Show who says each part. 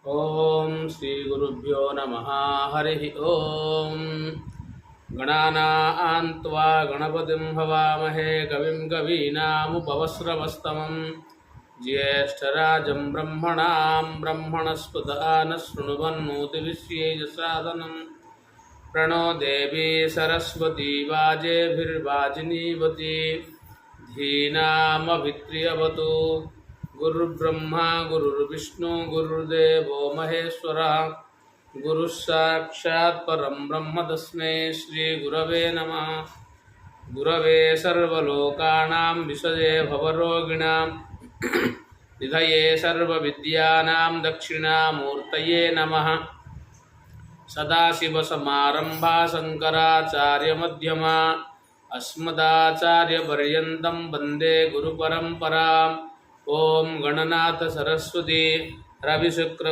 Speaker 1: ओम श्री गुरुभ्यो नमः। हरिः ओम। गणानां त्वा गणपतिं हवामहे कविं कवीनामुपवस्रवस्तमं ज्येष्ठराजं ब्रह्मणां ब्रह्मणस्पत न शृण्वन्नोतिविश्वेयसादनं प्रणो देवी सरस्वती वाजेभिर्वाजिनीवती धीनामभित्र्यवतु। गुरुर्ब्रह्मा गुरुर्विष्णु गुरुर्देवो महेश्वरः गुरुः साक्षात् परं ब्रह्म तस्मै श्री गुरवे नमः। गुरवे सर्वलोकानां विषये भवरोगिणां निधये सर्वविद्यानां दक्षिणामूर्तये नमः। सदाशिवसमारम्भा शङ्कराचार्यमध्यमा अस्मदाचार्यपर्यन्तं वन्दे गुरुपरम्पराम्। ओम गणनाथ सरस्वती रवि शुक्र